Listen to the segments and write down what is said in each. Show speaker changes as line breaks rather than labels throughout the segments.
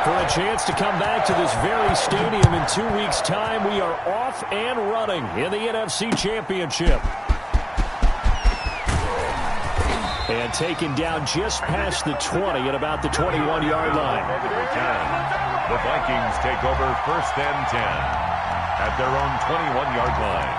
For a chance to come back to this very stadium in 2 weeks' time, we are off and running in the NFC Championship. And taken down just past the 20 at about the 21-yard line.
The Vikings take over 1st and 10 at their own 21-yard line.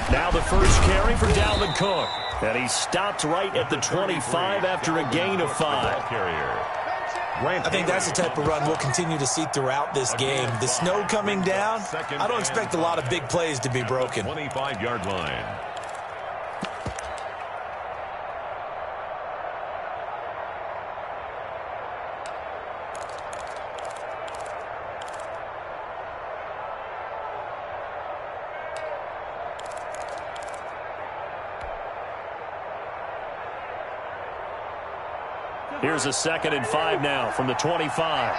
Now the first carry for Dalvin Cook. And he stopped right at the 25 after a gain of 5.
I think that's the type of run we'll continue to see throughout this game. The snow coming down, I don't expect a lot of big plays to be broken.
25-yard line.
Here's a 2nd and 5 now from the 25.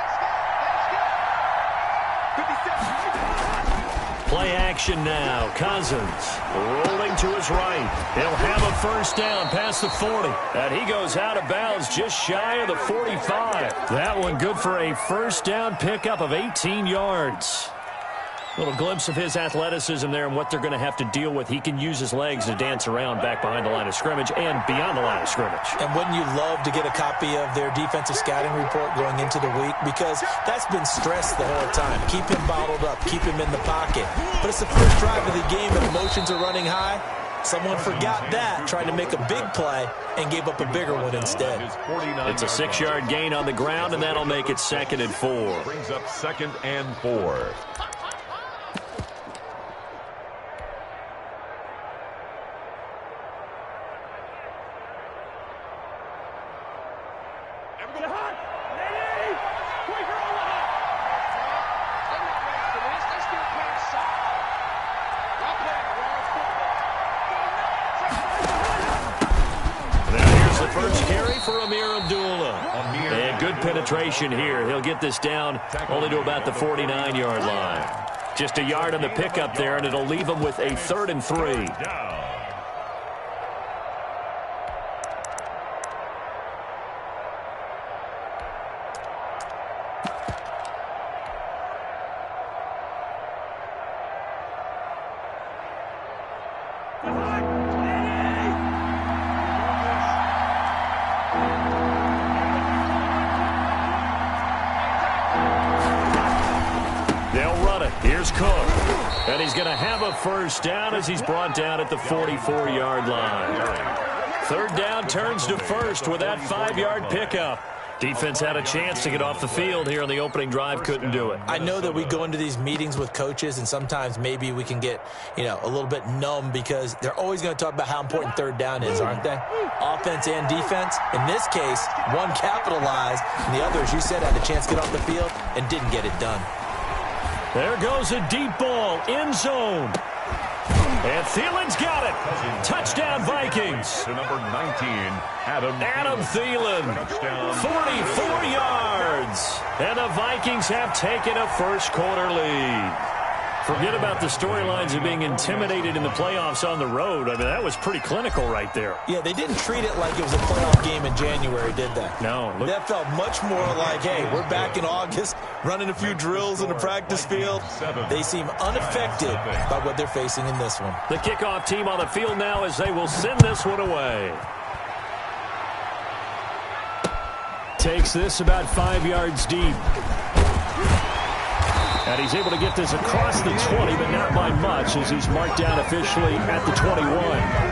Play action now. Cousins rolling to his right. He'll have a first down past the 40. And he goes out of bounds just shy of the 45. That one good for a first down pickup of 18 yards. Little glimpse of his athleticism there and what they're going to have to deal with. He can use his legs to dance around back behind the line of scrimmage and beyond the line of scrimmage.
And wouldn't you love to get a copy of their defensive scouting report going into the week? Because that's been stressed the whole time. Keep him bottled up. Keep him in the pocket. But it's the first drive of the game and emotions are running high. Someone forgot that, trying to make a big play, and gave up a bigger one instead.
It's a 6-yard gain on the ground, and that'll make it 2nd and 4.
Brings up 2nd and 4.
And good penetration here. He'll get this down only to about the 49-yard line. Just a yard on the pickup there, and it'll leave him with a 3rd and 3. Here's Cook, and he's going to have a first down as he's brought down at the 44-yard line. 3rd down turns to 1st with that 5-yard pickup. Defense had a chance to get off the field here on the opening drive, couldn't do it.
I know that we go into these meetings with coaches, and sometimes maybe we can get, a little bit numb because they're always going to talk about how important 3rd down is, aren't they? Offense and defense. In this case, one capitalized, and the other, as you said, had a chance to get off the field and didn't get it done.
There goes a deep ball, end zone. And Thielen's got it. Touchdown, Vikings.
To number 19, Adam
Thielen. 44 yards. And the Vikings have taken a first-quarter lead. Forget about the storylines of being intimidated in the playoffs on the road. I mean, that was pretty clinical right there.
Yeah, they didn't treat it like it was a playoff game in January, did they?
No.
That felt much more like, hey, we're back in August, running a few drills in the practice field. They seem unaffected by what they're facing in this one.
The kickoff team on the field now as they will send this one away. Takes this about 5 yards deep. And he's able to get this across the 20, but not by much as he's marked down officially at the 21.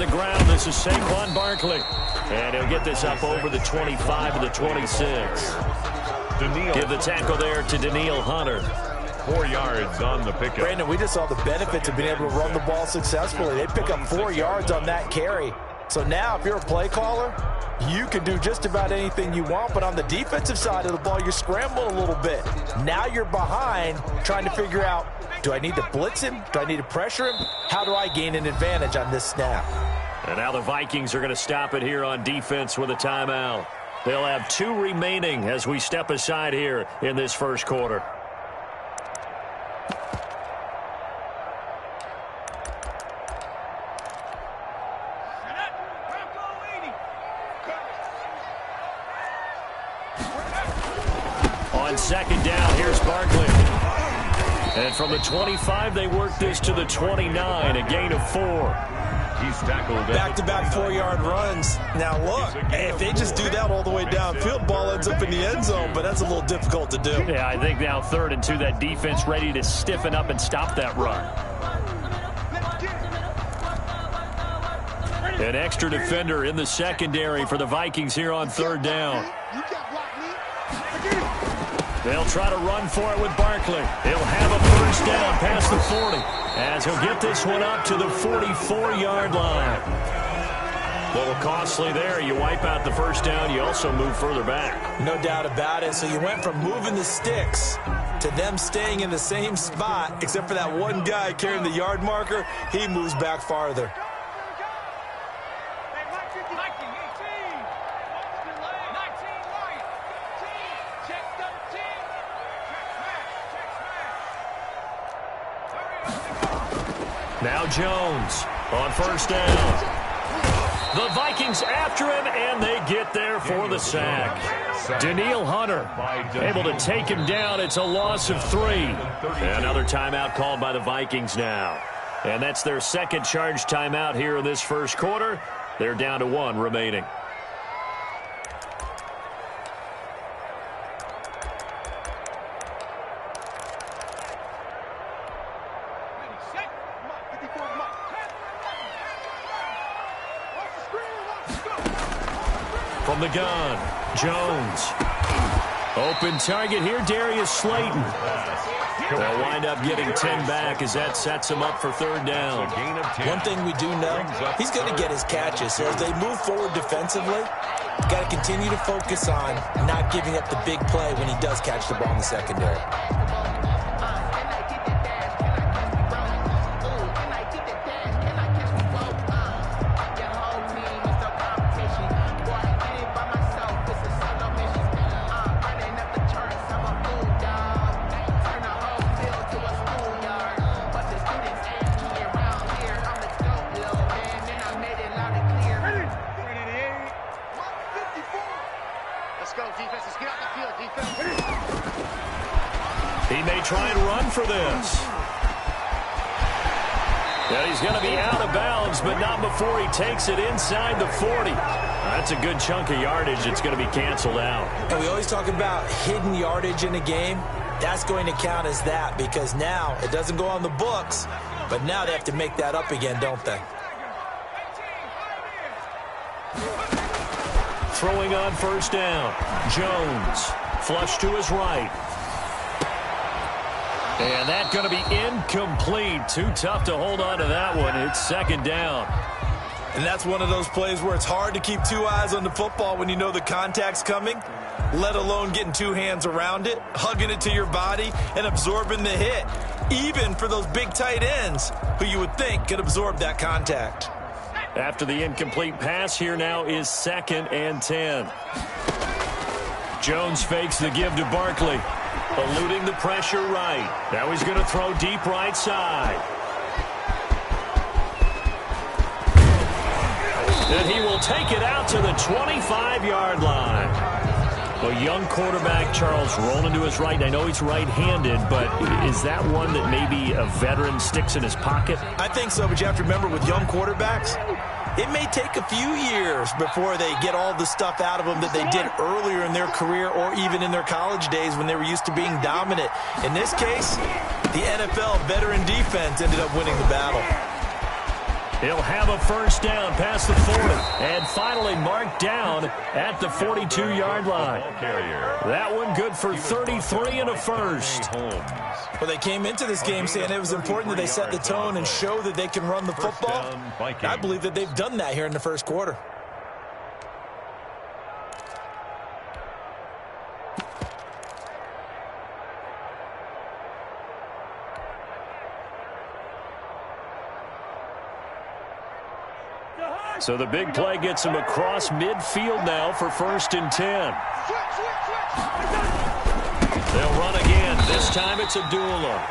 the ground. This is Saquon Barkley. And he'll get this up over the 25 to the 26. Give the tackle there to Danielle Hunter.
4 yards on the pickup.
Brandon, we just saw the benefits of being able to run the ball successfully. They pick up 4 yards on that carry. So now, if you're a play caller, you can do just about anything you want. But on the defensive side of the ball, you're scrambling a little bit. Now you're behind, trying to figure out, do I need to blitz him? Do I need to pressure him? How do I gain an advantage on this snap?
And now the Vikings are going to stop it here on defense with a timeout. They'll have 2 remaining as we step aside here in this first quarter. On second down, here's Barkley. And from the 25, they work this to the 29, a gain of 4.
He's tackled.
Back-to-back 4-yard runs. Now, look, if they just do that all the way downfield, ball ends up in the end zone, but that's a little difficult to do.
Yeah, I think now 3rd and 2, that defense ready to stiffen up and stop that run. An extra defender in the secondary for the Vikings here on 3rd down. They'll try to run for it with Barkley. He'll have a first down past the 40 as he'll get this one up to the 44-yard line. A little costly there. You wipe out the first down. You also move further back.
No doubt about it. So you went from moving the sticks to them staying in the same spot, except for that one guy carrying the yard marker. He moves back farther.
Now Jones on first down. The Vikings after him, and they get there for the sack. Danielle Hunter able to take him down. It's a loss of 3. Another timeout called by the Vikings now. And that's their second charge timeout here in this first quarter. They're down to 1 remaining. From the gun, Jones. Open target here, Darius Slayton. They'll wind up getting 10 back as that sets him up for 3rd down.
One thing we do know, he's going to get his catches. So as they move forward defensively, you got to continue to focus on not giving up the big play when he does catch the ball in the secondary.
He may try and run for this. Yeah, he's going to be out of bounds, but not before he takes it inside the 40. That's a good chunk of yardage. It's going to be canceled out.
And we always talk about hidden yardage in a game. That's going to count as that because now it doesn't go on the books, but now they have to make that up again, don't they?
Throwing on first down. Jones. Flush to his right. And that's going to be incomplete. Too tough to hold on to that one. It's 2nd down.
And that's one of those plays where it's hard to keep 2 eyes on the football when you know the contact's coming, let alone getting 2 hands around it, hugging it to your body, and absorbing the hit, even for those big tight ends who you would think could absorb that contact.
After the incomplete pass, here now is 2nd and 10. Jones fakes the give to Barkley. Eluding the pressure right. Now he's going to throw deep right side. And he will take it out to the 25-yard line. A young quarterback, Charles, rolling to his right. I know he's right-handed, but is that one that maybe a veteran sticks in his pocket?
I think so, but you have to remember with young quarterbacks, it may take a few years before they get all the stuff out of them that they did earlier in their career or even in their college days when they were used to being dominant. In this case, the NFL veteran defense ended up winning the battle.
He'll have a first down past the 40. And finally marked down at the 42-yard line. That one good for 33 and a first.
Well, they came into this game saying it was important that they set the tone and show that they can run the football. I believe that they've done that here in the first quarter.
So the big play gets him across midfield now for 1st and 10. They'll run again. This time it's Abdullah.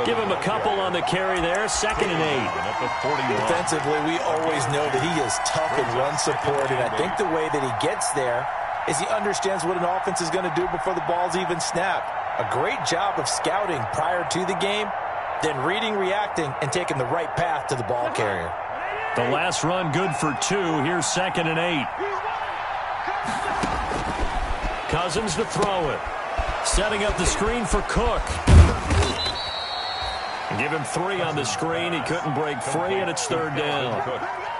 Give him a couple on the carry there. 2nd and 8.
Defensively, we always know that he is tough in run support, and I think the way that he gets there is he understands what an offense is going to do before the ball's even snapped. A great job of scouting prior to the game, then reading, reacting, and taking the right path to the ball carrier.
The last run good for 2. Here's 2nd and 8. Cousins to throw it. Setting up the screen for Cook. Give him 3 on the screen. He couldn't break free, and it's 3rd down.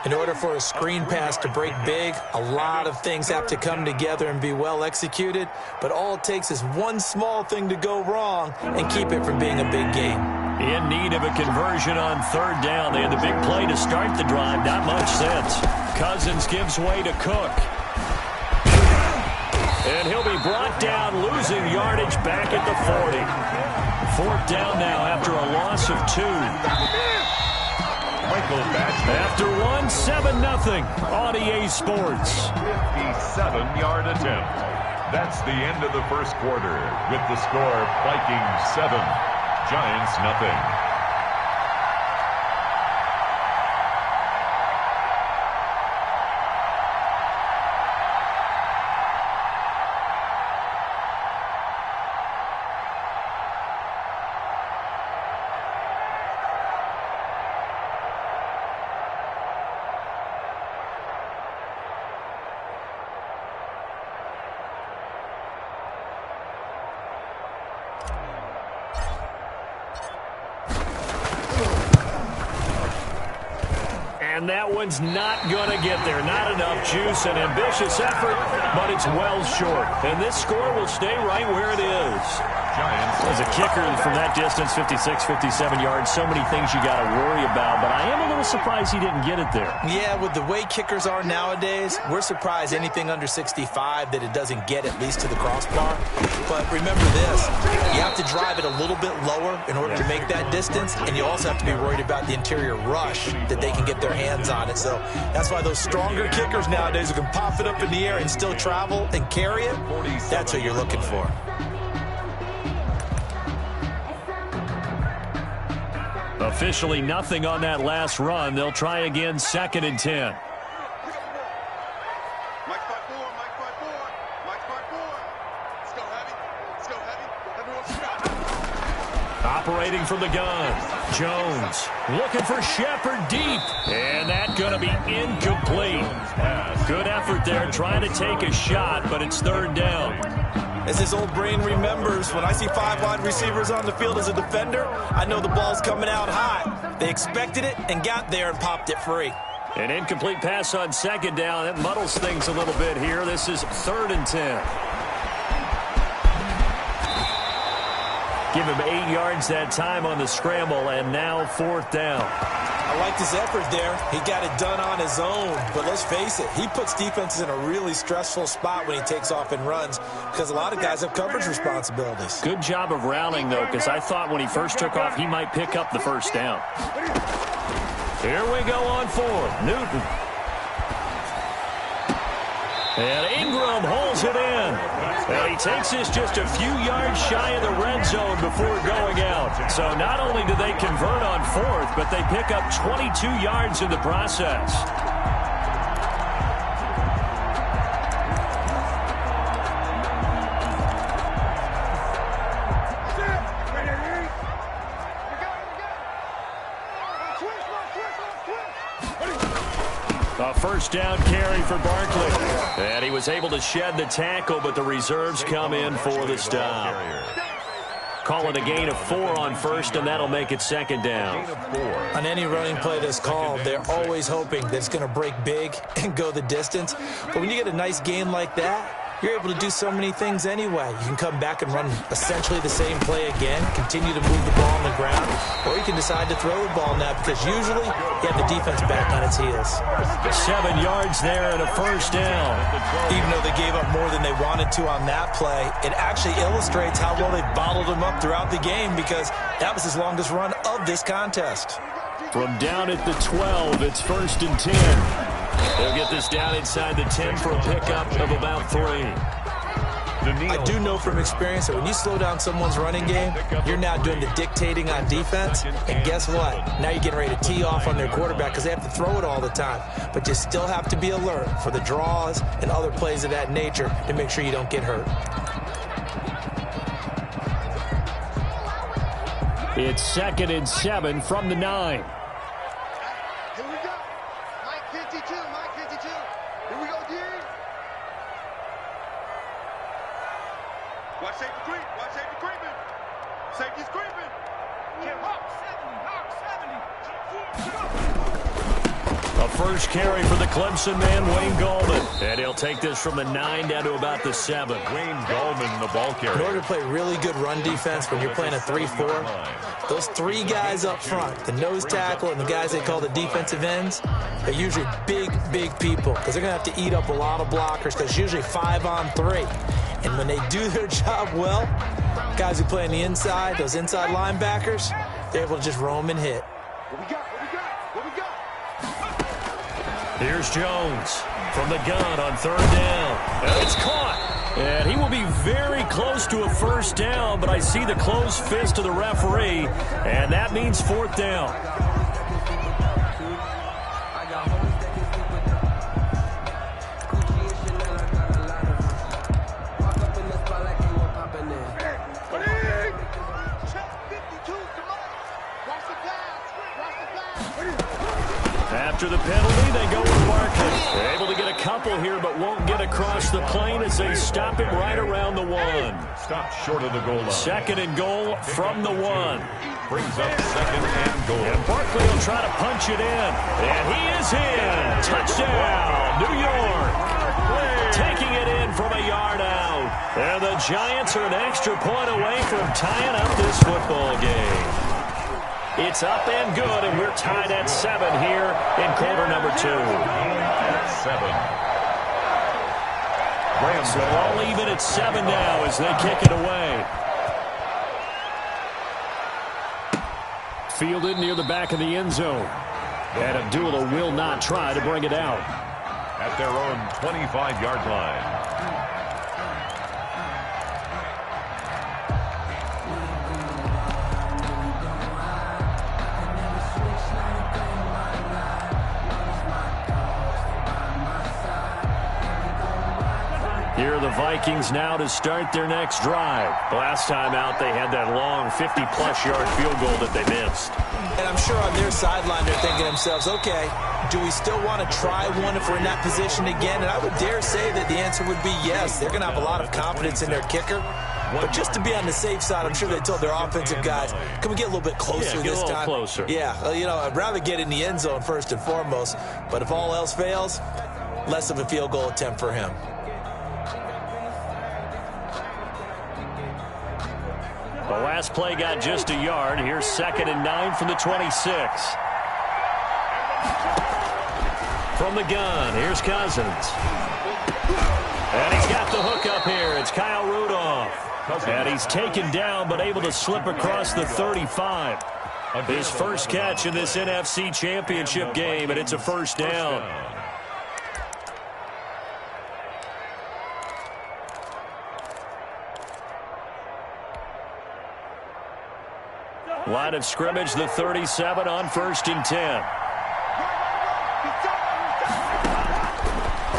In order for a screen pass to break big, a lot of things have to come together and be well executed, but all it takes is one small thing to go wrong and keep it from being a big game.
In need of a conversion on 3rd down. They had the big play to start the drive. Not much sense. Cousins gives way to Cook. And he'll be brought down, losing yardage back at the 40. 4th down now after a loss of 2. After 1, 7-0 on EA Sports.
57-yard attempt. That's the end of the first quarter with the score Vikings 7, Giants nothing.
And that one's not going to get there. Not enough juice. An ambitious effort, but it's well short. And this score will stay right where it is. As a kicker from that distance, 56, 57 yards, so many things you got to worry about. But I am a little surprised he didn't get it there.
Yeah, with the way kickers are nowadays, we're surprised anything under 65 that it doesn't get at least to the crossbar. But remember this, you have to drive it a little bit lower in order to make that distance, and you also have to be worried about the interior rush that they can get their hands on it. So that's why those stronger kickers nowadays who can pop it up in the air and still travel and carry it, that's what you're looking for.
Officially nothing on that last run. They'll try again, 2nd and 10. Operating from the gun. Jones looking for Shepard deep. And that's going to be incomplete. Good effort there trying to take a shot, but it's 3rd down.
As his old brain remembers, when I see 5 wide receivers on the field as a defender, I know the ball's coming out high. They expected it and got there and popped it free.
An incomplete pass on 2nd down. That muddles things a little bit here. This is 3rd and 10. Give him 8 yards that time on the scramble, and now 4th down.
I liked his effort there. He got it done on his own. But let's face it, he puts defenses in a really stressful spot when he takes off and runs because a lot of guys have coverage responsibilities.
Good job of rounding, though, because I thought when he first took off, he might pick up the 1st down. Here we go on 4th. Newton. And Ingram holds it in. And he takes this just a few yards shy of the red zone before going out. So not only do they convert on 4th, but they pick up 22 yards in the process. A 1st down carry for Barkley. And he was able to shed the tackle, but the reserves come in for the stop. Call it a gain of 4 on first, and that'll make it second down.
On any running play that's called, they're always hoping that it's going to break big and go the distance. But when you get a nice gain like that, you're able to do so many things anyway. You can come back and run essentially the same play again, continue to move the ball on the ground, or you can decide to throw the ball now because usually you have the defense back on its heels.
7 yards there and a first down.
Even though they gave up more than they wanted to on that play, it actually illustrates how well they bottled them up throughout the game because that was his longest run of this contest.
From down at the 12, it's 1st and 10. They'll get this down inside the 10 for a pickup of about 3.
I do know from experience that when you slow down someone's running game, you're now doing the dictating on defense. And guess what? Now you're getting ready to tee off on their quarterback because they have to throw it all the time. But you still have to be alert for the draws and other plays of that nature to make sure you don't get hurt.
It's 2nd and 7 from the 9.
Here we go. Mike 52, Mike 52. Here we go, D. Watch safety creep. Watch safety creeping. Safety's creeping. Hawk 70. Hawk 70.
A first carry for the Clemson man, Wayne Gallman. And he'll take this from the 9 down to about the 7.
Wayne Gallman, the ball carrier.
In order to play really good run defense when you're playing a 3-4, those 3 guys up front, the nose tackle and the guys they call the defensive ends, are usually big, big people because they're going to have to eat up a lot of blockers because usually 5 on 3. And when they do their job well, guys who play on the inside, those inside linebackers, they're able to just roam and hit.
What we got?
Here's Jones from the gun on 3rd down. And it's caught. And he will be very close to a first down, but I see the closed fist of the referee, and that means 4th down. After the penalty, they go with Barkley. They're able to get a couple here, but won't get across the plane as they stop him right around the 1.
Stop short of the goal line.
2nd and goal from the 1.
Brings up 2nd and goal.
And Barkley will try to punch it in. And he is in. Touchdown, New York. Taking it in from a yard out. And the Giants are an extra point away from tying up this football game. It's up and good, and we're tied at 7 here in quarter number 2.
7.
So all even at 7 now as they kick it away. Fielded near the back of the end zone. And Abdullah will not try to bring it out.
At their own 25-yard line.
Here are the Vikings now to start their next drive. Last time out, they had that long 50-plus yard field goal that they missed.
And I'm sure on their sideline they're thinking to themselves, okay, do we still want to try one if we're in that position again? And I would dare say that the answer would be yes. They're going to have a lot of confidence in their kicker. But just to be on the safe side, I'm sure they told their offensive guys, can we get a little bit closer this time?
Get a little closer.
Yeah, I'd rather get in the end zone first and foremost. But if all else fails, less of a field goal attempt for him.
The last play got just a yard. Here's 2nd and 9 from the 26. From the gun, here's Cousins. And he's got the hook up here. It's Kyle Rudolph. And he's taken down but able to slip across the 35. His first catch in this NFC Championship game, and it's a first down. Line of scrimmage, the 37 on 1st and 10.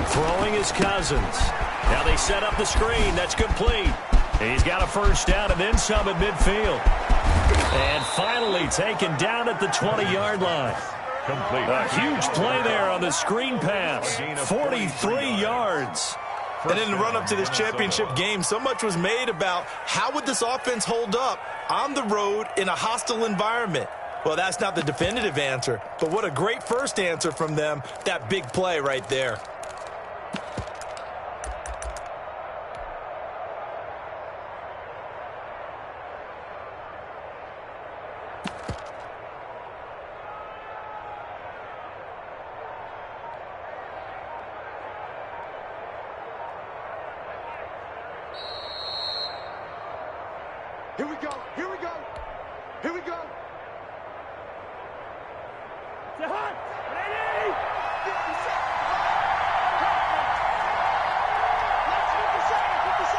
Throwing is Cousins. Now they set up the screen. That's complete. He's got a first down and then some at midfield. And finally taken down at the 20-yard line.
Complete.
A huge play there on the screen pass. 43 yards.
And in the run-up to this championship game, so much was made about how would this offense hold up on the road in a hostile environment. Well, that's not the definitive answer, but what a great first answer from them, that big play right there.
Here we go. Here we go. Here we go. To Hunt. Ready? 50 seconds. Let's 50 seconds. 50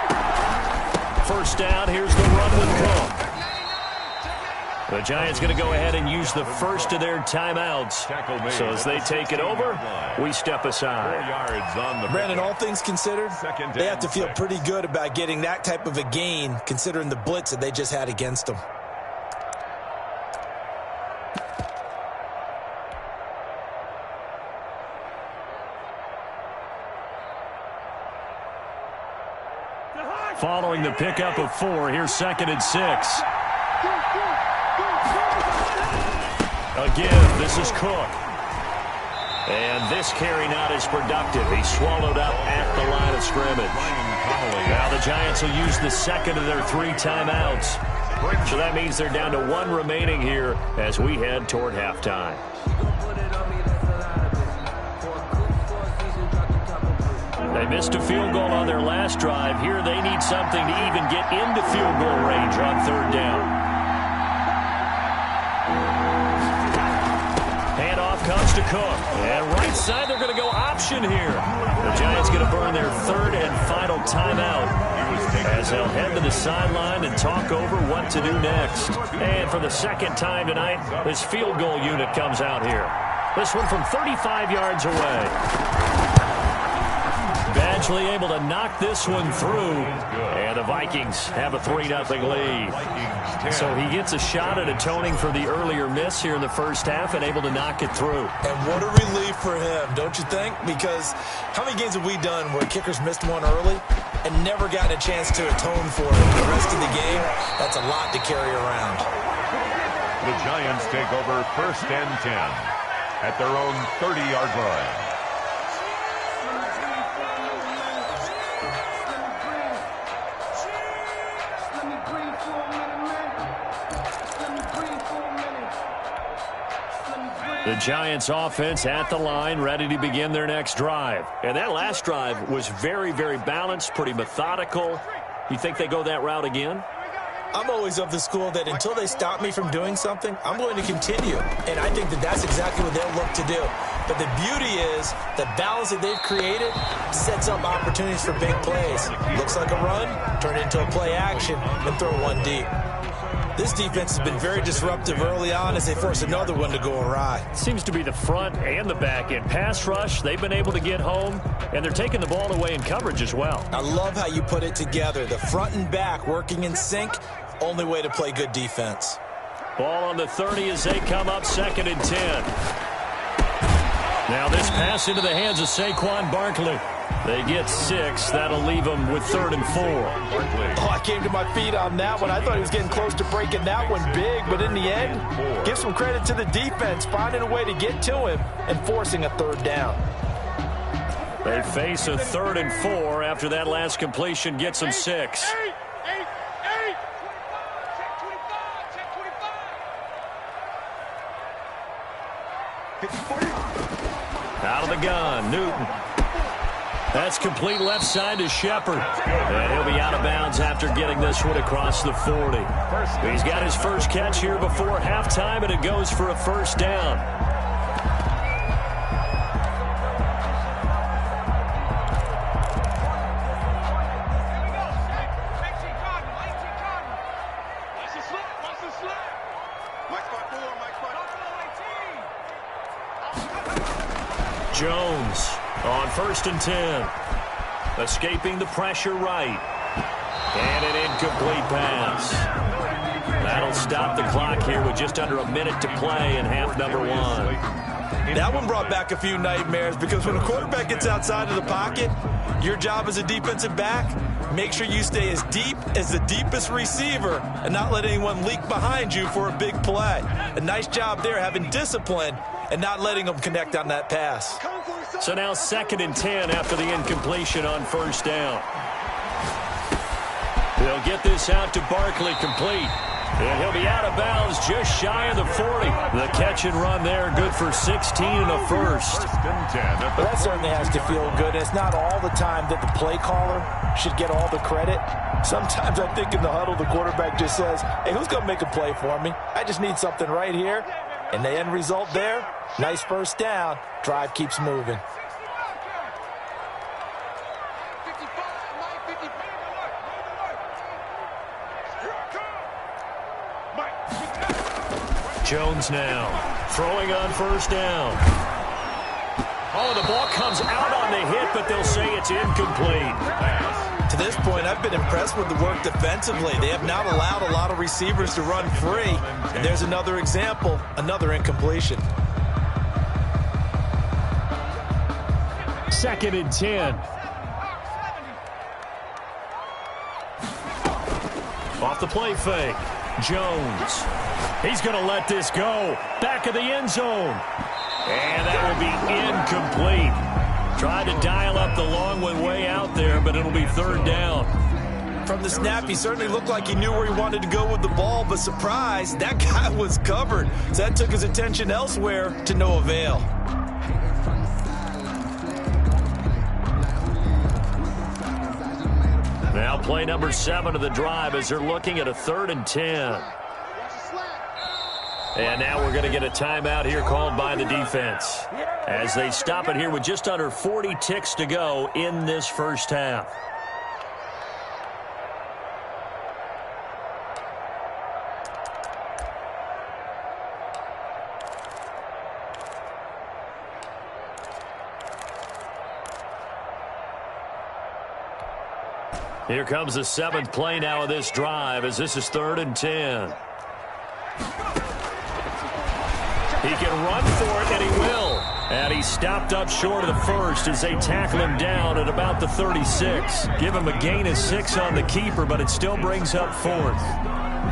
seconds.
First down. Here's the run with Cook. The Giants going to go ahead and use the first of their timeouts. So as they take it over, we step aside.
Brandon, all things considered, they have to feel pretty good about getting that type of a gain, considering the blitz that they just had against them.
Following the pickup of 4, here's 2nd and 6. Again, this is Cook. And this carry not as productive. He's swallowed up at the line of scrimmage. Now the Giants will use the second of their 3 timeouts. So that means they're down to 1 remaining here as we head toward halftime. They missed a field goal on their last drive. Here they need something to even get into field goal range on 3rd down. Handoff comes to Cook. And right side, they're going to go option here. The Giants going to burn their 3rd and final timeout as they'll head to the sideline and talk over what to do next. And for the 2nd time tonight, this field goal unit comes out here. This one from 35 yards away. Eventually able to knock this one through, and the Vikings have a 3-0 lead. So he gets a shot at atoning for the earlier miss here in the first half and able to knock it through.
And what a relief for him, don't you think? Because how many games have we done where kickers missed one early and never gotten a chance to atone for it the rest of the game? That's a lot to carry around.
The Giants take over 1st and 10 at their own 30-yard line.
The Giants offense at the line, ready to begin their next drive. And that last drive was very, very balanced, pretty methodical. You think they go that route again?
I'm always of the school that until they stop me from doing something, I'm going to continue. And I think that that's exactly what they'll look to do. But the beauty is the balance that they've created sets up opportunities for big plays. Looks like a run, turn it into a play action, and throw one deep. This defense has been very disruptive early on as they force another one to go awry.
Seems to be the front and the back end. Pass rush, they've been able to get home, and they're taking the ball away in coverage as well.
I love how you put it together. The front and back working in sync, only way to play good defense.
Ball on the 30 as they come up 2nd and 10. Now this pass into the hands of Saquon Barkley. They get 6. That'll leave them with 3rd and 4.
Oh, I came to my feet on that one. I thought he was getting close to breaking that one big, but in the end, give some credit to the defense, finding a way to get to him and forcing a 3rd down.
They face a 3rd and 4 after that last completion gets them 6. Out of the gun, Newton. That's complete left side to Shepard. And he'll be out of bounds after getting this one across the 40. He's got his first catch here before halftime, and it goes for a 1st down. Jones on 1st and 10. Escaping the pressure right. And an incomplete pass. That'll stop the clock here with just under a minute to play in half number 1.
That one brought back a few nightmares because when a quarterback gets outside of the pocket, your job as a defensive back, make sure you stay as deep as the deepest receiver and not let anyone leak behind you for a big play. A nice job there having discipline and not letting them connect on that pass.
So now 2nd and 10 after the incompletion on 1st down. They'll get this out to Barkley, complete. And he'll be out of bounds just shy of the 40. The catch and run there, good for 16 and a first.
Well, that certainly has to feel good. It's not all the time that the play caller should get all the credit. Sometimes I think in the huddle, the quarterback just says, hey, who's going to make a play for me? I just need something right here. And the end result there, nice 1st down. Drive keeps moving.
Jones now throwing on 1st down. Oh, the ball comes out on the hit, but they'll say it's incomplete.
To this point, I've been impressed with the work defensively. They have not allowed a lot of receivers to run free. And there's another example, another incompletion.
2nd and 10. Off the play fake. Jones. He's going to let this go. Back of the end zone. And that will be incomplete. Tried to dial up the long one way out there, but it'll be 3rd down.
From the snap, he certainly looked like he knew where he wanted to go with the ball, but surprise, that guy was covered. So that took his attention elsewhere to no avail.
Now play number 7 of the drive as they're looking at a 3rd and 10. And now we're going to get a timeout here called by the defense as they stop it here with just under 40 ticks to go in this 1st half. Here comes the 7th play now of this drive as this is 3rd and 10. He can run for it, and he will. And he's stopped up short of the 1st as they tackle him down at about the 36. Give him a gain of 6 on the keeper, but it still brings up 4th.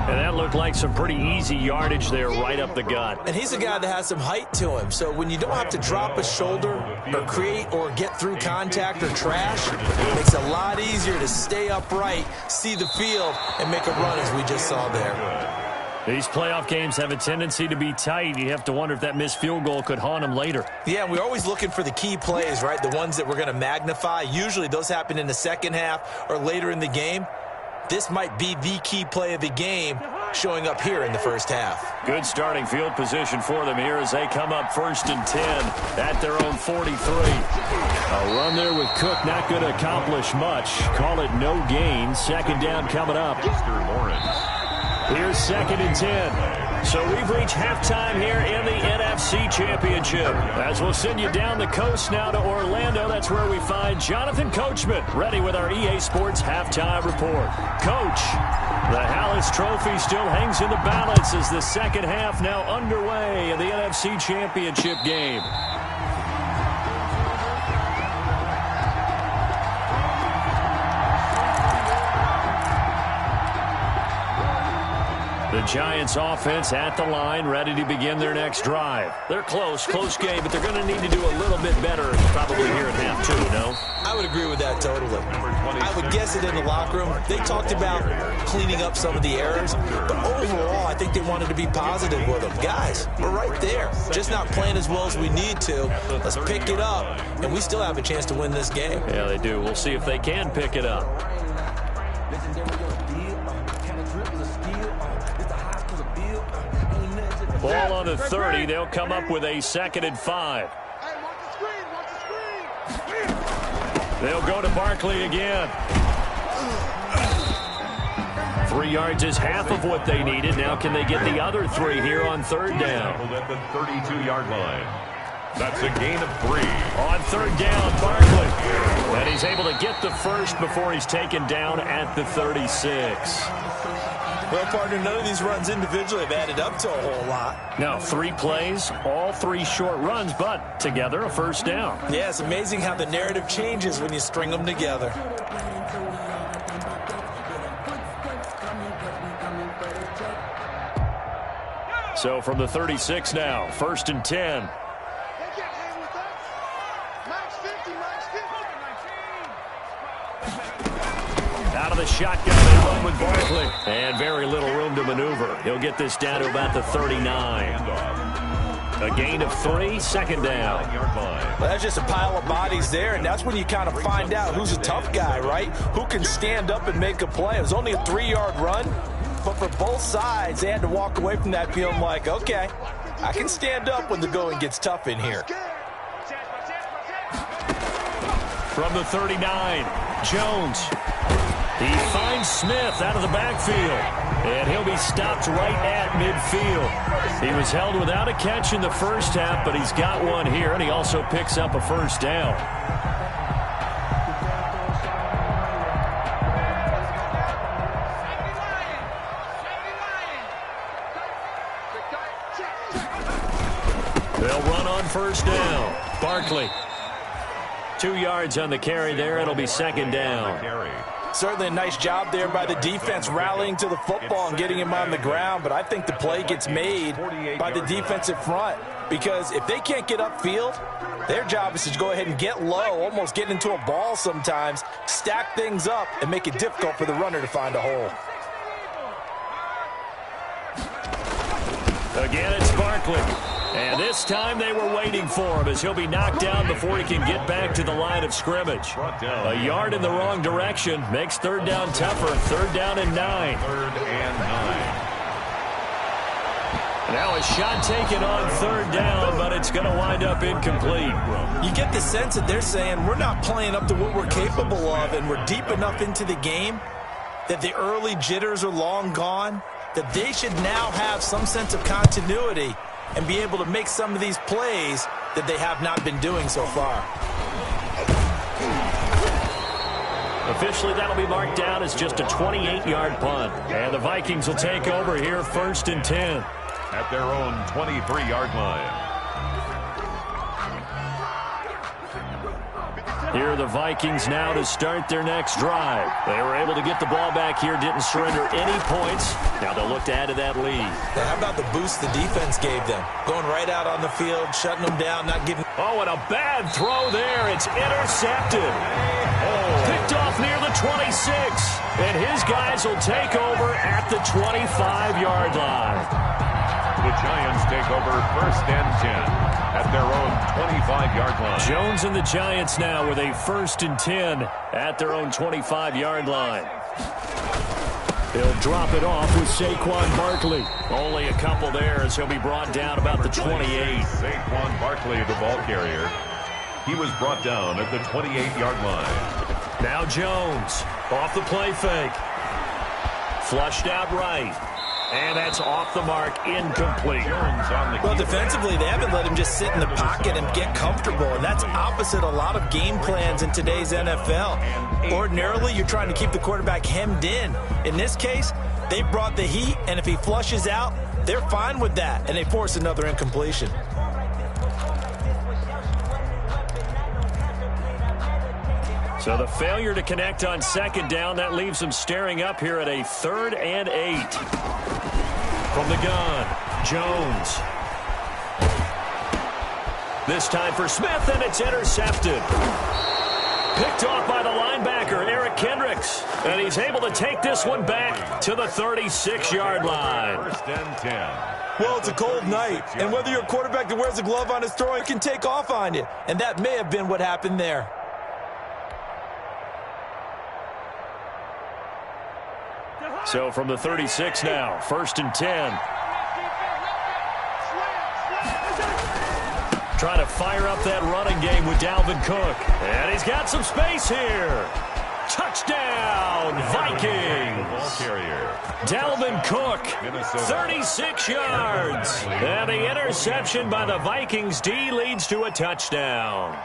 And that looked like some pretty easy yardage there right up the gut.
And he's a guy that has some height to him. So when you don't have to drop a shoulder or create or get through contact or trash, it makes it a lot easier to stay upright, see the field, and make a run as we just saw there.
These playoff games have a tendency to be tight. You have to wonder if that missed field goal could haunt them later.
Yeah, we're always looking for the key plays, right? The ones that we're going to magnify. Usually those happen in the 2nd half or later in the game. This might be the key play of the game showing up here in the 1st half.
Good starting field position for them here as they come up 1st and 10 at their own 43. A run there with Cook not going to accomplish much. Call it no gain. 2nd down coming up. Here's 2nd and 10. So we've reached halftime here in the NFC Championship. As we'll send you down the coast now to Orlando, that's where we find Jonathan Coachman ready with our EA Sports Halftime Report. Coach, the Hallis Trophy still hangs in the balance as the 2nd half now underway in the NFC Championship game. The Giants offense at the line, ready to begin their next drive. They're close game, but they're going to need to do a little bit better probably here at half 2, no?
I would agree with that totally. I would guess it in the locker room. They talked about cleaning up some of the errors, but overall, I think they wanted to be positive with them. Guys, we're right there. Just not playing as well as we need to. Let's pick it up, and we still have a chance to win this game.
Yeah, they do. We'll see if they can pick it up. Ball on the 30. They'll come up with a 2nd and 5. They'll go to Barkley again. 3 yards is half of what they needed. Now can they get the other 3 here on 3rd down?
At the 32-yard line. That's a gain of 3.
On 3rd down, Barkley. And he's able to get the first before he's taken down at the 36.
Well, partner, none of these runs individually have added up to a whole lot.
Now, 3 plays, all 3 short runs, but together a first down.
Yeah, it's amazing how the narrative changes when you string them together.
So from the 36 now, 1st and 10.
They can't hang with us. Max 50, Max 50.
Out of the shotgun, they run with Barkley. And very little room to maneuver. He'll get this down to about the 39. A gain of 3, 2nd down.
Well, that's just a pile of bodies there, and that's when you kind of find out who's a tough guy, right? Who can stand up and make a play. It was only a 3-yard run, but for both sides, they had to walk away from that feeling like, okay, I can stand up when the going gets tough in here.
From the 39, Jones. He finds Smith out of the backfield, and he'll be stopped right at midfield. He was held without a catch in the first half, but he's got one here, and he also picks up a first down. They'll run on first down. Barkley. 2 yards on the carry there. It'll be 2nd down.
Certainly a nice job there by the defense rallying to the football and getting him on the ground, but I think the play gets made by the defensive front because if they can't get upfield, their job is to go ahead and get low, almost get into a ball sometimes, stack things up, and make it difficult for the runner to find a hole.
Again, it's Barkley. And this time they were waiting for him as he'll be knocked down before he can get back to the line of scrimmage. A yard in the wrong direction makes 3rd down tougher. 3rd down and 9.
3rd and 9.
Now a shot taken on 3rd down, but it's going to wind up incomplete.
You get the sense that they're saying we're not playing up to what we're capable of, and we're deep enough into the game that the early jitters are long gone, that they should now have some sense of continuity and be able to make some of these plays that they have not been doing so far.
Officially, that'll be marked down as just a 28-yard punt. And the Vikings will take over here 1st and 10.
At their own 23-yard line.
Here are the Vikings now to start their next drive. They were able to get the ball back here, didn't surrender any points. Now they'll look to add to that lead.
Now, how about the boost the defense gave them? Going right out on the field, shutting them down, not giving...
Oh, and a bad throw there. It's intercepted. Picked off near the 26. And his guys will take over at the 25-yard line.
The Giants take over 1st and 10 at their own 25-yard line.
Jones and the Giants now with a 1st and 10 at their own 25-yard line. He'll drop it off with Saquon Barkley. Only a couple there as he'll be brought down about the 28.
Saquon Barkley, the ball carrier. He was brought down at the 28-yard line.
Now Jones off the play fake. Flushed out right. And that's off the mark, incomplete.
Well, defensively, they haven't let him just sit in the pocket and get comfortable, and that's opposite a lot of game plans in today's NFL. Ordinarily, you're trying to keep the quarterback hemmed in. In this case, they brought the heat, and if he flushes out, they're fine with that, and they force another incompletion.
So the failure to connect on 2nd down, that leaves them staring up here at a 3rd and 8. From the gun, Jones. This time for Smith, and it's intercepted. Picked off by the linebacker, Eric Kendricks. And he's able to take this one back to the 36-yard line.
1st and 10.
Well, it's a cold night, and whether you're a quarterback that wears a glove on his throwing can take off on you. And that may have been what happened there.
So from the 36 now, 1st and 10. Trying to fire up that running game with Dalvin Cook. And he's got some space here. Touchdown, Vikings. Dalvin Cook, 36 yards. And the interception by the Vikings D leads to a touchdown.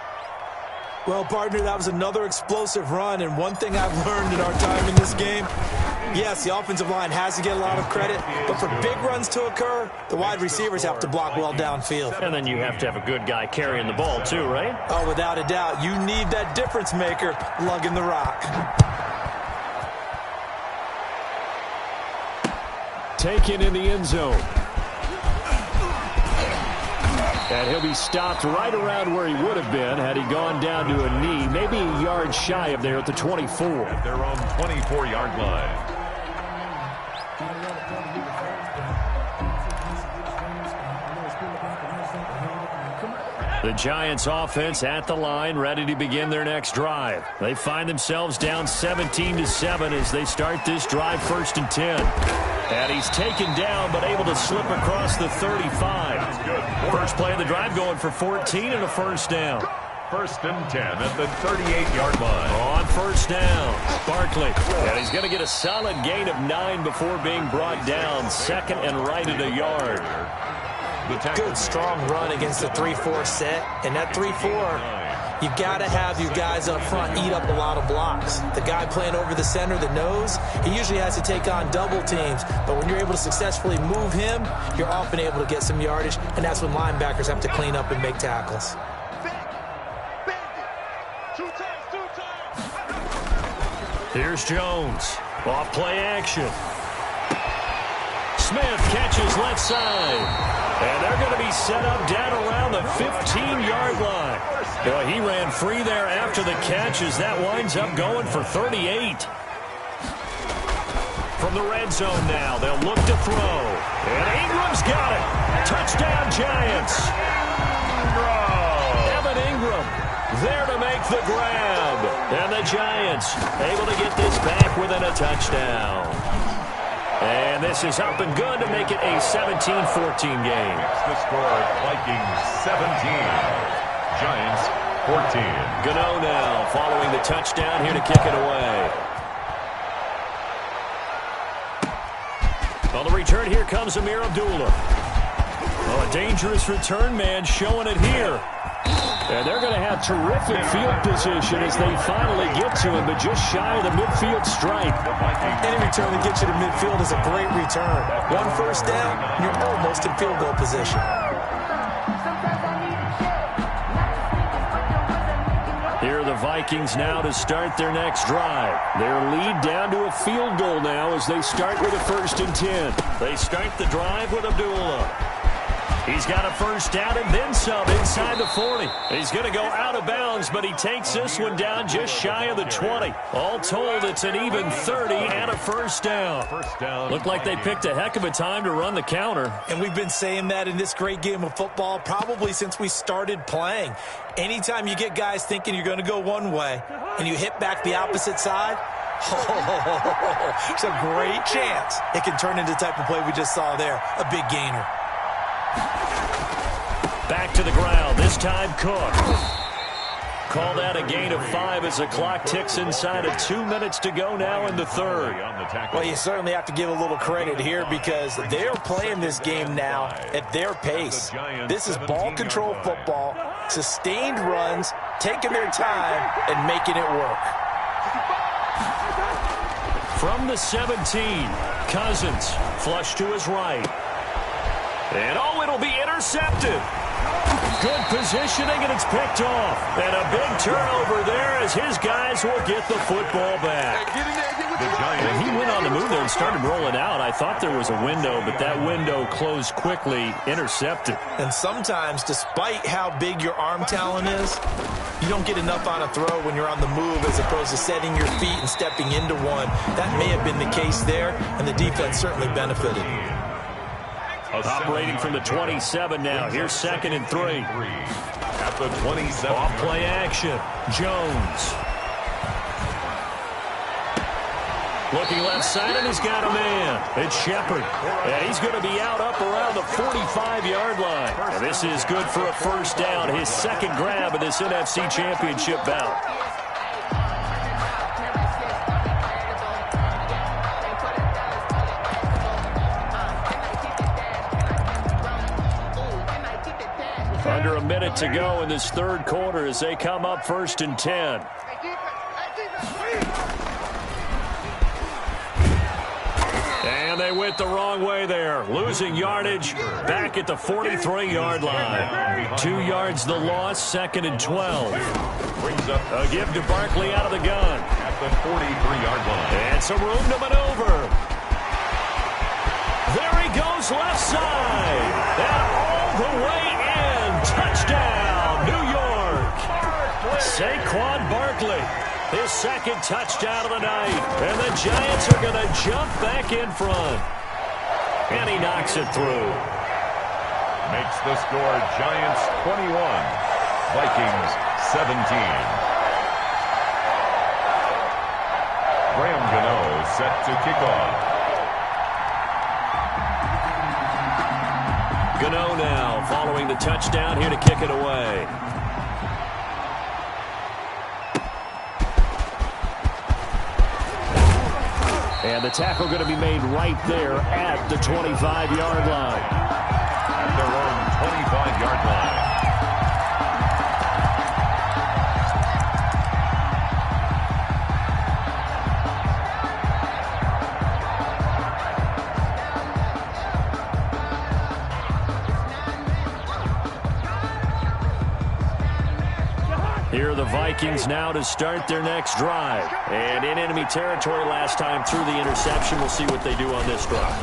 Well, partner, that was another explosive run, and one thing I've learned in our time in this game, yes, the offensive line has to get a lot of credit, but for big runs to occur, the wide receivers have to block well downfield.
And then you have to have a good guy carrying the ball too, right?
Oh, without a doubt. You need that difference maker lugging the rock.
Taken in the end zone. And he'll be stopped right around where he would have been had he gone down to a knee, maybe a yard shy of there at the 24.
At their own 24-yard line.
The Giants offense at the line, ready to begin their next drive. They find themselves down 17-7 as they start this drive, 1st and 10. And he's taken down, but able to slip across the 35. First play of the drive going for 14 and a first down.
1st and 10 at the 38-yard line.
On first down, Barkley. And he's going to get a solid gain of 9 before being brought down. 2nd and right at a yard.
Good, strong run against the 3-4 set. And that 3-4, you've got to have your guys up front eat up a lot of blocks. The guy playing over the center, the nose, he usually has to take on double teams. But when you're able to successfully move him, you're often able to get some yardage. And that's when linebackers have to clean up and make tackles.
Here's Jones. Off play action. Smith catches left side. And they're going to be set up down around the 15-yard line. Boy, he ran free there after the catch as that winds up going for 38. From the red zone now, they'll look to throw. And Ingram's got it. Touchdown, Giants. Evan Ingram there to make the grab. And the Giants able to get this back within a touchdown. And this is up and good to make it a 17-14 game.
The score, Vikings 17, Giants 14.
Gano now following the touchdown here to kick it away. On the return, here comes Amir Abdullah. Oh, a dangerous return man showing it here. And they're going to have terrific field position as they finally get to him, but just shy of the midfield stripe.
Any return that gets you to midfield is a great return. 1 first down, you're almost in field goal position.
Here are the Vikings now to start their next drive. Their lead down to a field goal now as they start with a 1st and 10. They start the drive with Abdullah. He's got a first down and then some inside the 40. He's going to go out of bounds, but he takes this one down just shy of the 20. All told, it's an even 30 and a first down. Looked like they picked a heck of a time to run the counter.
And we've been saying that in this great game of football probably since we started playing. Anytime you get guys thinking you're going to go one way and you hit back the opposite side, it's a great chance it can turn into the type of play we just saw there, a big gainer.
Back to the ground, this time Cook. Call that a gain of 5 as the clock ticks inside of 2 minutes to go now in the 3rd.
Well, you certainly have to give a little credit here because they're playing this game now at their pace. This is ball control football, sustained runs, taking their time, and making it work.
From the 17, Cousins flush to his right. And oh, it'll be intercepted. Good positioning, and it's picked off. And a big turnover there as his guys will get the football back. And he went on the move there and started rolling out. I thought there was a window, but that window closed quickly, intercepted.
And sometimes, despite how big your arm talent is, you don't get enough on a throw when you're on the move as opposed to setting your feet and stepping into one. That may have been the case there, and the defense certainly benefited.
Operating from the 27 now. Here's 2nd and 3.
At the 27.
Off play action. Jones. Looking left side, and he's got a man. It's Shepard. And he's going to be out up around the 45-yard line. And this is good for a first down. His 2nd grab of this NFC Championship bout. Under a minute to go in this third quarter as they come up 1st and 10. And they went the wrong way there, losing yardage back at the 43-yard line. 2 yards the loss, 2nd and 12.
Brings up
A give to Barkley out of the gun.
at the 43-yard line.
And some room to maneuver. There he goes, left side. And all the way in. Touchdown, New York. Saquon Barkley. His 2nd touchdown of the night. And the Giants are going to jump back in front. And he knocks it through.
Makes the score Giants 21, Vikings 17. Graham Gano set to kick off.
Gano now following the touchdown here to kick it away. And the tackle going to be made right there at the 25-yard line.
At their own 25-yard line.
Here are the Vikings now to start their next drive. And in enemy territory last time through the interception. We'll see what they do on this drive.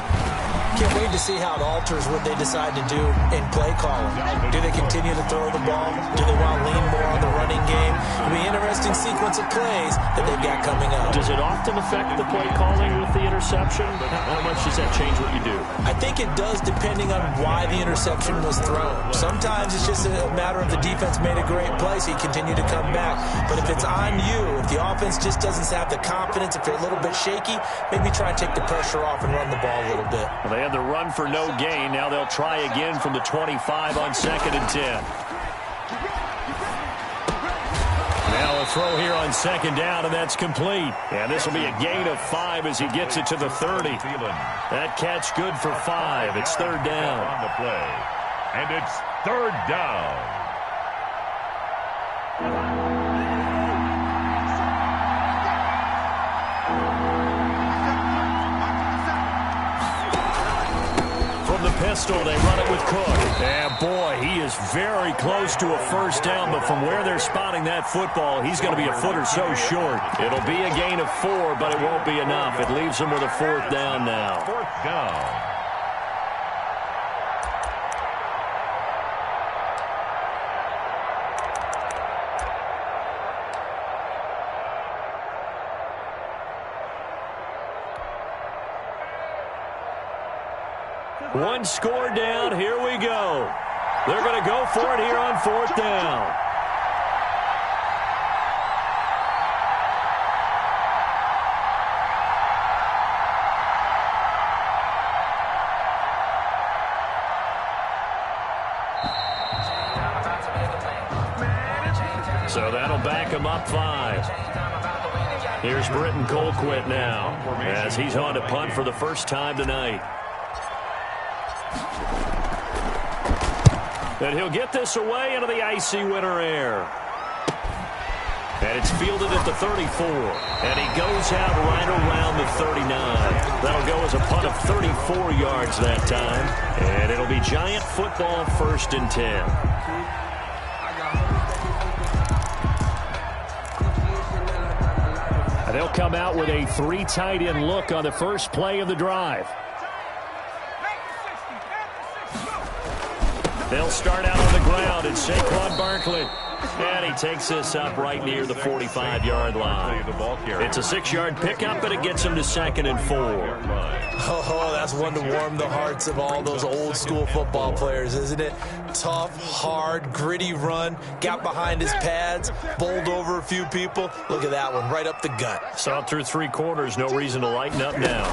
Can't wait to see how it alters what they decide to do in play calling. Do they continue to throw the ball? Do they want to lean more on the running game? It'll be an interesting sequence of plays that they've got coming up.
Does it often affect the play calling with the interception? How much does that change what you do?
I think it does depending on why the interception was thrown. Sometimes it's just a matter of the defense made a great play, so you continue to come back. But if it's on you, if the offense just doesn't have the confidence, if they're a little bit shaky, maybe try and take the pressure off and run the ball a little bit.
Well, they had the run for no gain. Now they'll try again from the 25 on 2nd and 10. Now a throw here on 2nd down, and that's complete. And this will be a gain of 5 as he gets it to the 30. That catch good for 5. It's 3rd down.
On the play. And it's 3rd down.
Pistol, they run it with Cook. And boy, he is very close to a 1st down, but from where they're spotting that football, he's going to be a foot or so short. It'll be a gain of 4, but it won't be enough. It leaves him with a 4th down now.
4th down.
One score down. Here we go. They're going to go for it here on 4th down. So that'll back him up 5. Here's Britton Colquitt now as he's on to punt for the first time tonight. And he'll get this away into the icy winter air. And it's fielded at the 34. And he goes out right around the 39. That'll go as a punt of 34 yards that time. And it'll be Giant football 1st and 10. And they'll come out with a 3 tight end look on the first play of the drive. They'll start out on the ground, and Saquon Barkley. And he takes this up right near the 45-yard line. It's a 6-yard pickup, but it gets him to 2nd and 4.
Oh, that's one to warm the hearts of all those old-school football players, isn't it? Tough, hard, gritty run. Got behind his pads, bowled over a few people. Look at that one, right up the gut.
Saw it through 3 quarters. No reason to lighten up now.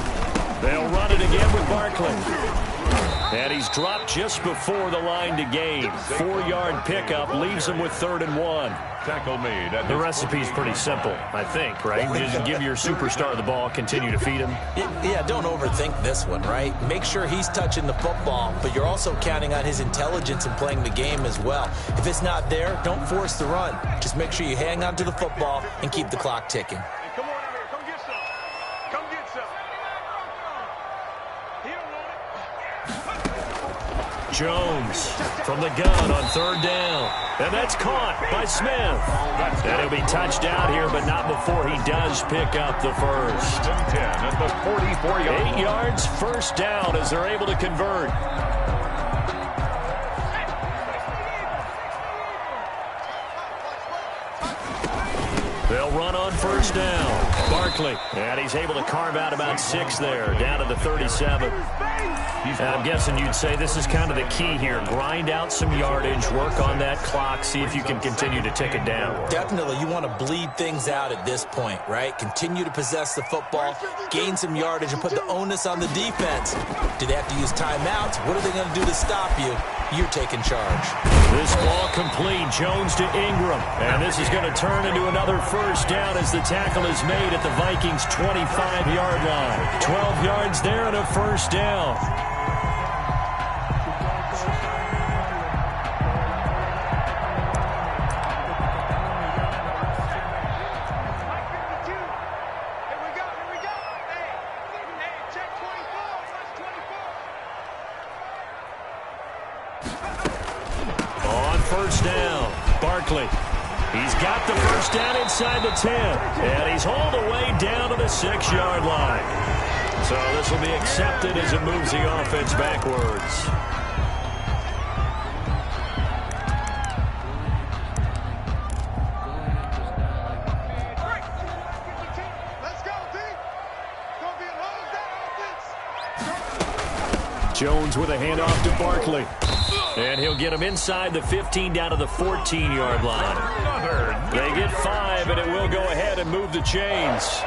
They'll run it again with Barkley. And he's dropped just before the line to gain. 4-yard pickup leaves him with 3rd and 1.
Tackle made.
The recipe's pretty simple, I think, right? Just give your superstar the ball, continue to feed him.
Yeah, don't overthink this one, right? Make sure he's touching the football, but you're also counting on his intelligence in playing the game as well. If it's not there, don't force the run. Just make sure you hang on to the football and keep the clock ticking.
Hey, come on over here. Come get some. Come get some. He don't want it.
Jones from the gun on 3rd down. And that's caught by Smith. And he'll be touched out here, but not before he does pick up the first.
10 at the 44-yard
8 yards, first down as they're able to convert. They'll run on first down. Barkley, and he's able to carve out about 6 there, down to the 37. And I'm guessing you'd say this is kind of the key here. Grind out some yardage, work on that clock, see if you can continue to tick it down.
Definitely, you want to bleed things out at this point, right? Continue to possess the football, gain some yardage, and put the onus on the defense. Do they have to use timeouts? What are they going to do to stop you? You're taking charge.
This ball complete. Jones to Ingram. And this is going to turn into another first down as the tackle is made at the Vikings' 25-yard line. 12 yards there and a first down. First down, Barkley. He's got the first down inside the 10, and he's hauled away down to the 6-yard line. So this will be accepted as it moves the offense backwards.
Let's go, team. Gonna be a long day offense.
Jones with a handoff to Barkley. And he'll get him inside the 15 down to the 14-yard line. They get 5, and it will go ahead and move the chains.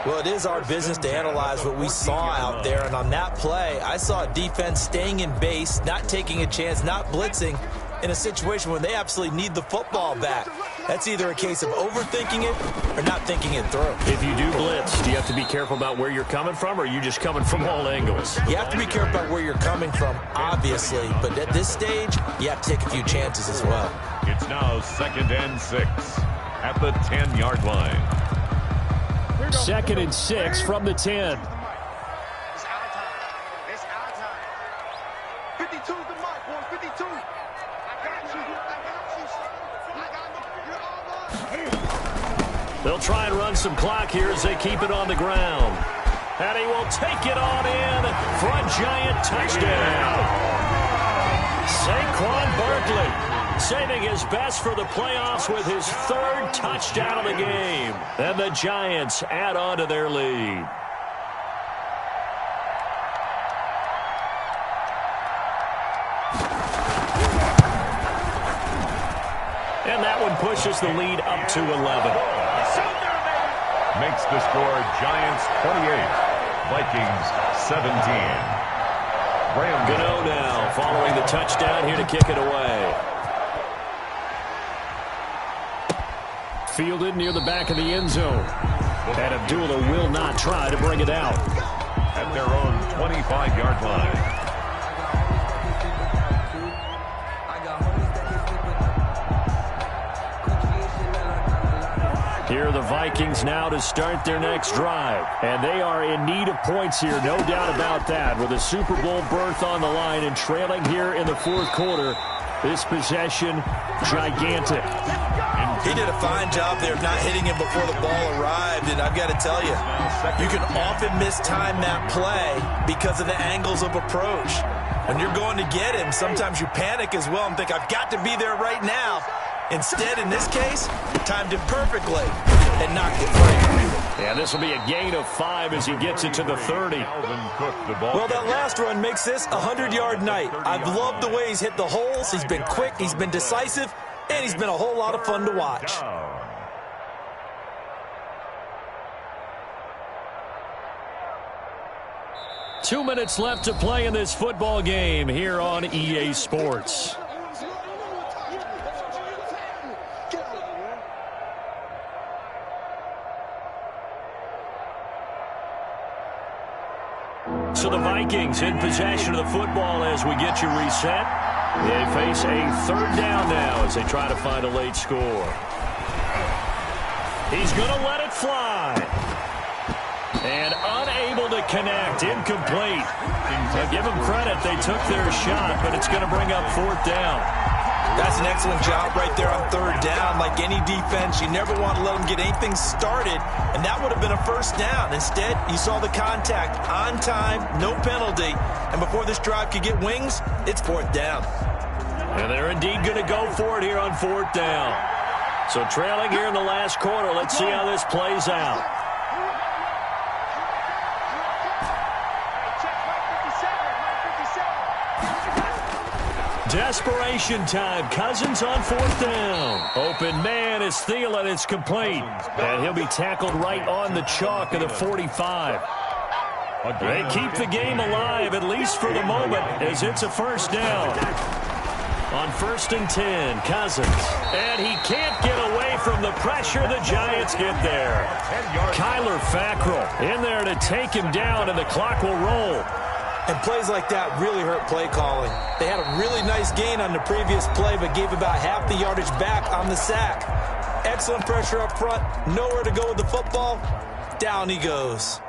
Well, it is our business to analyze what we saw out there, and on that play, I saw a defense staying in base, not taking a chance, not blitzing, in a situation where they absolutely need the football back. That's either a case of overthinking it or not thinking it through.
If you do blitz, do you have to be careful about where you're coming from, or are you just coming from all angles?
You have to be careful about where you're coming from, obviously, but at this stage, you have to take a few chances as well.
It's now 2nd and 6 at the 10-yard line.
2nd and 6 from the 10.
It's our time. It's our time. 52 is the mark, boy. 52. I got you. I got you, son. I got you. You're all mine.
They'll try and run some clock here as they keep it on the ground. And he will take it on in for a giant touchdown. Saquon Barkley saving his best for the playoffs with his 3rd touchdown of the game. And the Giants add on to their lead. And that one pushes the lead up to 11.
Makes the score Giants 28, Vikings 17.
Gano now following the touchdown here to kick it away. Fielded near the back of the end zone. And Abdullah will not try to bring it out.
At their own 25-yard line.
Here are the Vikings now to start their next drive. And they are in need of points here, no doubt about that. With a Super Bowl berth on the line and trailing here in the 4th quarter. This possession, gigantic.
He did a fine job there of not hitting him before the ball arrived, and I've got to tell you, you can often mistime that play because of the angles of approach. When you're going to get him, sometimes you panic as well and think, I've got to be there right now. Instead, in this case, timed it perfectly and knocked it free.
Yeah, this will be a gain of 5 as he gets it to the 30.
Well, that last run makes this a 100-yard night. I've loved the way he's hit the holes. He's been quick, he's been decisive, and he's been a whole lot of fun to watch.
2 minutes left to play in this football game here on EA Sports. So the Vikings in possession of the football as we get you reset. They face a third down now as they try to find a late score. He's going to let it fly. And unable to connect. Incomplete. Now give them credit. They took their shot, but it's going to bring up fourth down.
That's an excellent job right there on third down. Like any defense, you never want to let them get anything started, and that would have been a first down. Instead, you saw the contact on time, no penalty, and before this drive could get wings, it's fourth down.
And they're indeed going to go for it here on fourth down. So trailing here in the last quarter, let's see how this plays out. Desperation time. Cousins on fourth down. Open man is Thielen. It's complete. And he'll be tackled right on the chalk of the 45. They keep the game alive, at least for the moment, as it's a first down. On 1st and 10, Cousins. And he can't get away from the pressure. The Giants get there. Kyler Fackrell in there to take him down, and the clock will roll.
And plays like that really hurt play calling. They had a really nice gain on the previous play, but gave about half the yardage back on the sack. Excellent pressure up front. Nowhere to go with the football. Down he goes.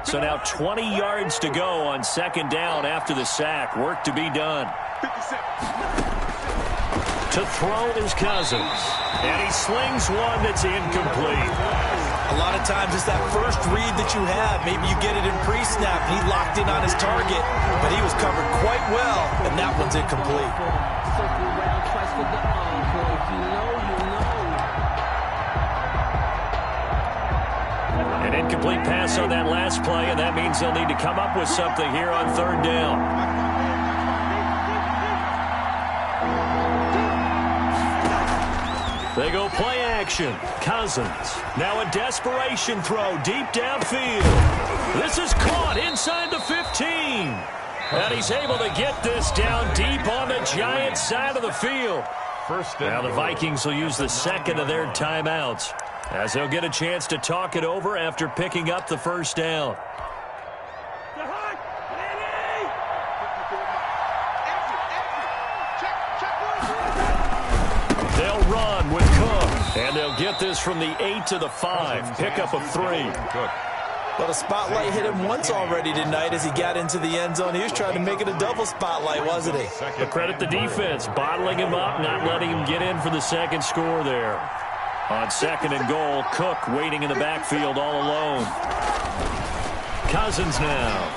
So now 20 yards to go on second down after the sack. Work to be done. To throw is Cousins. And he slings one that's incomplete.
A lot of times it's that first read that you have. Maybe you get it in pre-snap. He locked in on his target, but he was covered quite well, and that one's incomplete.
An incomplete pass on that last play, and that means they'll need to come up with something here on third down. They go play action. Cousins. Now a desperation throw deep downfield. This is caught inside the 15. And he's able to get this down deep on the Giants' side of the field. Now the Vikings will use the second of their timeouts, as they'll get a chance to talk it over after picking up the first down. They'll run with Cook, and they'll get this from the 8 to the 5. Pickup of 3.
Well, the spotlight hit him once already tonight as he got into the end zone. He was trying to make it a double spotlight, wasn't he?
But credit the defense, bottling him up, not letting him get in for the second score there. On second and goal, Cook waiting in the backfield all alone. Cousins now.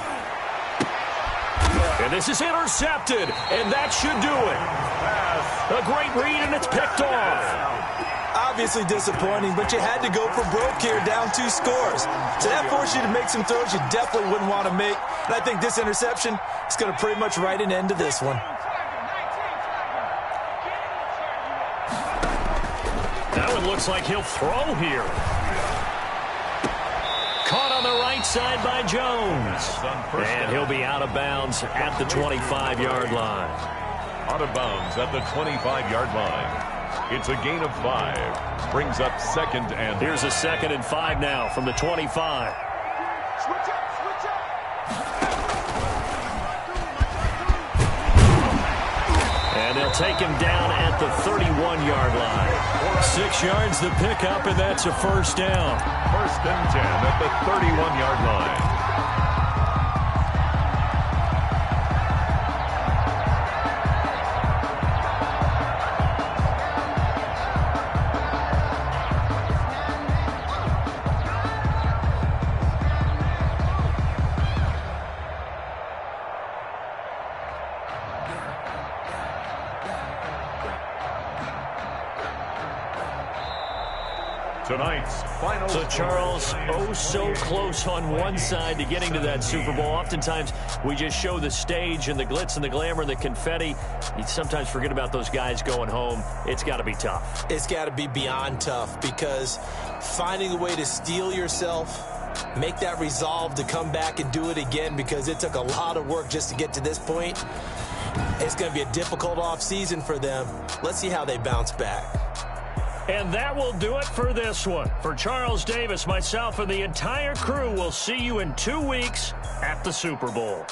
And this is intercepted, and that should do it. A great read, and it's picked off.
Obviously disappointing, but you had to go for broke here, down 2 scores. So that forced you to make some throws you definitely wouldn't want to make. And I think this interception is going to pretty much write an end to this one.
That one looks like he'll throw here. Caught on the right side by Jones. And he'll be out of bounds at the 25-yard line.
Out of bounds at the 25-yard line. It's a gain of 5. Brings up second and...
Here's a 2nd and 5 now from the 25.
Switch up.
And they'll take him down at the 31-yard line. 6 yards the pickup, and that's a first down.
1st and 10 at the 31-yard line. To tonight's final.
So, Charles, oh so close on one side to getting to that Super Bowl. Oftentimes, we just show the stage and the glitz and the glamour and the confetti. You sometimes forget about those guys going home. It's got to be tough.
It's got to be beyond tough, because finding a way to steel yourself, make that resolve to come back and do it again, because it took a lot of work just to get to this point. It's going to be a difficult offseason for them. Let's see how they bounce back.
And that will do it for this one. For Charles Davis, myself, and the entire crew, we'll see you in 2 weeks at the Super Bowl.